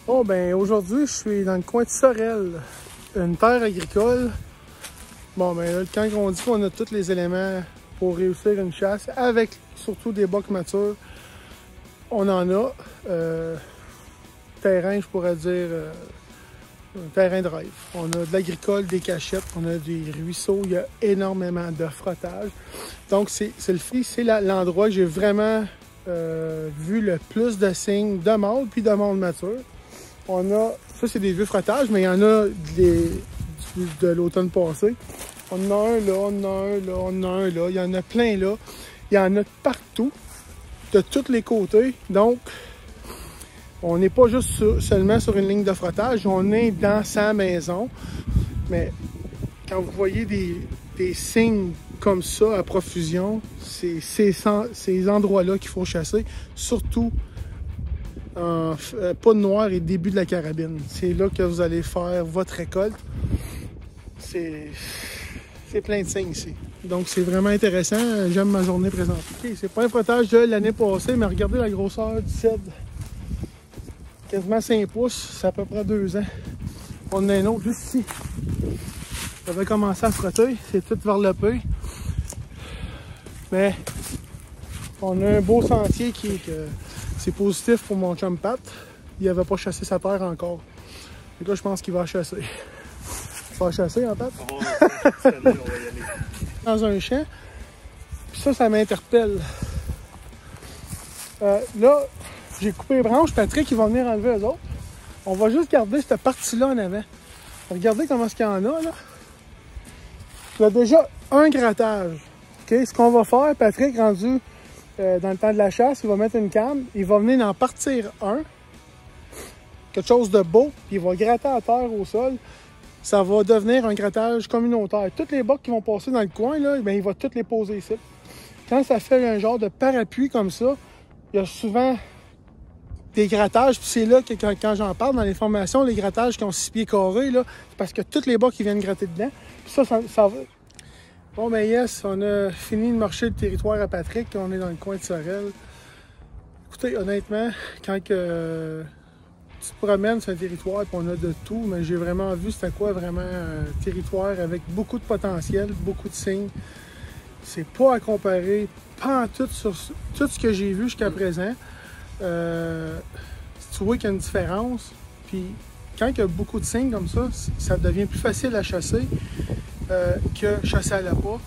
Bon, ben aujourd'hui, je suis dans le coin de Sorel, une terre agricole. Bon, ben là, quand on dit qu'on a tous les éléments pour réussir une chasse, avec surtout des bocs matures, on en a. Terrain, je pourrais dire, un terrain de rêve. On a de l'agricole, des cachettes, on a des ruisseaux, il y a énormément de frottage. Donc, c'est l'endroit que j'ai vraiment vu le plus de signes de mâles puis de mâles matures. On a, ça c'est des vieux frottages, mais il y en a de l'automne passé. On en a un là, on en a un là, on en a un là, il y en a plein là. Il y en a partout, de tous les côtés. Donc, on n'est pas juste seulement sur une ligne de frottage, on est dans sa maison. Mais quand vous voyez des signes comme ça à profusion, c'est ces endroits-là qu'il faut chasser, surtout en pas de noir et début de la carabine. C'est là que vous allez faire votre récolte. C'est plein de signes ici. Donc c'est vraiment intéressant. J'aime ma journée présente. Okay, c'est pas un frottage de l'année passée, mais regardez la grosseur du cèdre. Quasiment 5 pouces, c'est à peu près 2 ans. On en a un autre juste ici. J'avais commencé à frotter, c'est tout enveloppé. Mais on a un beau sentier qui est que c'est positif pour mon chum Pat. Il n'avait pas chassé sa terre encore. Et là, je pense qu'il va chasser. Tu vas chasser, hein, Pat? On va y aller. Dans un champ. Puis ça m'interpelle. Là, j'ai coupé les branches. Patrick, il va venir enlever eux autres. On va juste garder cette partie-là en avant. Regardez comment est-ce qu'il y en a, là. Il y a déjà un grattage. Okay? Ce qu'on va faire, Patrick, rendu dans le temps de la chasse, il va mettre une canne. Il va venir en partir un. Quelque chose de beau. Puis il va gratter à terre au sol. Ça va devenir un grattage communautaire. Toutes les bocs qui vont passer dans le coin, là, bien, il va toutes les poser ici. Quand ça fait un genre de parapluie comme ça, il y a souvent des grattages. Puis c'est là que quand j'en parle dans les formations, les grattages qui ont 6 pieds carrés, là, c'est parce que tous les bocs qui viennent gratter dedans. Puis ça va. Bon, ben yes, on a fini de marcher le territoire à Patrick. On est dans le coin de Sorel. Écoutez, honnêtement, quand tu te promènes sur un territoire et on a de tout, mais j'ai vraiment vu c'était quoi vraiment un territoire avec beaucoup de potentiel, beaucoup de signes. C'est pas à comparer, pas en tout sur tout ce que j'ai vu jusqu'à présent. Tu vois qu'il y a une différence. Puis quand il y a beaucoup de signes comme ça devient plus facile à chasser que chasser à l'appât.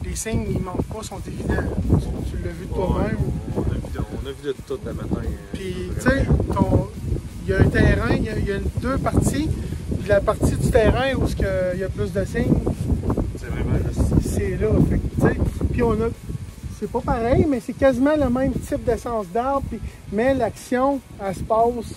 Les signes, ils manquent pas, sont évidents. Tu l'as vu de toi-même. On a vu de tout le matin. Puis, tu sais, il y a un terrain, il y a deux parties. Puis la partie du terrain où il y a plus de signes, c'est vraiment c'est là. Fait que, tu sais, puis on a. C'est pas pareil, mais c'est quasiment le même type d'essence d'arbre. Mais l'action, elle se passe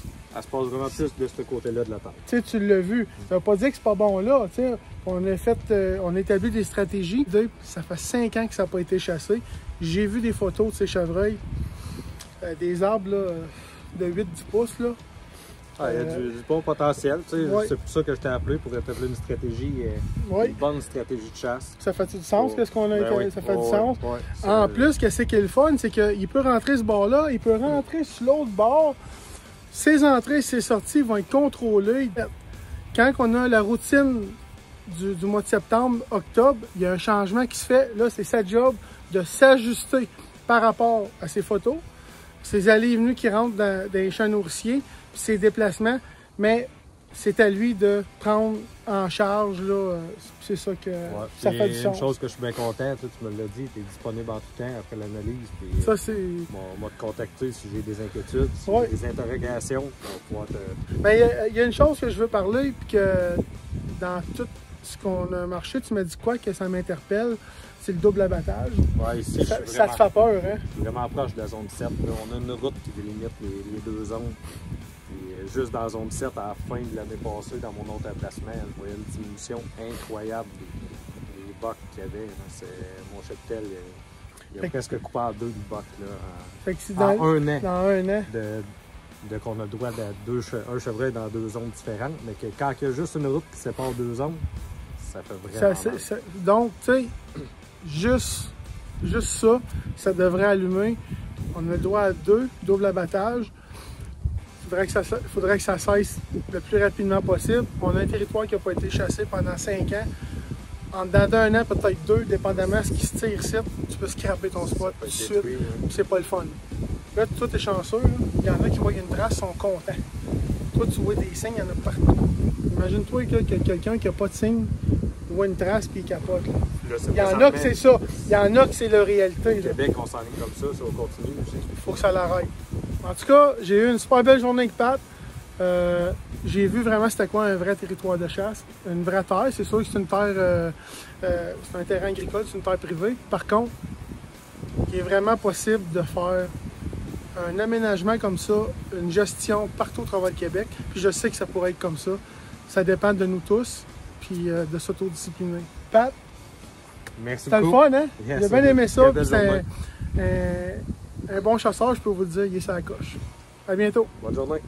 vraiment plus de ce côté-là de la terre. Tu sais, tu l'as vu. Ça veut pas dire que c'est pas bon là. Tu sais, on a établi des stratégies. Ça fait 5 ans que ça n'a pas été chassé. J'ai vu des photos de ces chevreuils. Des arbres là, de 8-10 pouces. Là. Ah, il y a du bon potentiel. Tu sais, ouais. C'est pour ça que je t'ai appelé pour établir une stratégie, une bonne stratégie de chasse. Ça fait du sens? Qu'est-ce qu'on a ça fait du sens? Ouais, en plus, qu'est-ce qui est le fun, c'est qu'il peut rentrer ce bord-là, il peut rentrer sur l'autre bord. Ses entrées et ses sorties vont être contrôlées. Quand on a la routine du mois de septembre, octobre, il y a un changement qui se fait. Là, c'est sa job de s'ajuster par rapport à ses photos, ses allées et venues qui rentrent dans les champs nourriciers, puis ses déplacements. Mais c'est à lui de prendre en charge. C'est ça que ça fait du sens. Une chose que je suis bien content, tu me l'as dit, tu es disponible en tout temps après l'analyse. Ça, c'est. On va te contacter si j'ai des inquiétudes, si j'ai des interrogations. On va pouvoir te... Ben, il y a une chose que je veux parler, puis que dans tout ce qu'on a marché, tu m'as dit quoi que ça m'interpelle, c'est le double abattage. Ouais, ici, ça te fait peur, hein? Je suis vraiment proche de la zone 7. Là. On a une route qui délimite les deux zones. Et juste dans la zone 7, à la fin de l'année passée, dans mon autre emplacement, je voyais une diminution incroyable des bocs qu'il y avait. Mon cheptel, il a presque coupé en deux du boc là, en un an. Dans un an. Qu'on a le droit un chevreuil dans deux zones différentes, mais que quand il y a juste une route qui sépare deux zones, ça fait vraiment mal. Donc, tu sais, juste ça devrait allumer. On a le droit à 2 double abattage. faudrait que ça cesse le plus rapidement possible. On a un territoire qui n'a pas été chassé pendant 5 ans. En dedans d'un an, peut-être 2, dépendamment de ce qui se tire ici, tu peux scraper ton spot tout de suite. C'est pas le fun. Là, toi, t'es chanceux. Là. Il y en a qui voient une trace, sont contents. Toi, tu vois des signes, il y en a partout. Imagine-toi que quelqu'un qui n'a pas de signe voit une trace puis il capote. Là. Il y en a que c'est ça. Il y en a que c'est la réalité. Au Québec, on s'en est comme ça va continuer. Il faut que ça l'arrête. En tout cas, j'ai eu une super belle journée avec Pat. J'ai vu vraiment c'était quoi un vrai territoire de chasse, une vraie terre. C'est sûr que c'est une terre, c'est un terrain agricole, c'est une terre privée. Par contre, il est vraiment possible de faire un aménagement comme ça, une gestion partout au travers le Québec. Puis je sais que ça pourrait être comme ça. Ça dépend de nous tous, puis de s'autodiscipliner. Pat, merci c'était le fun, hein? Yes, J'ai bien aimé ça. C'est un bon chasseur, je peux vous le dire, il est sur la coche. À bientôt. Bonne journée.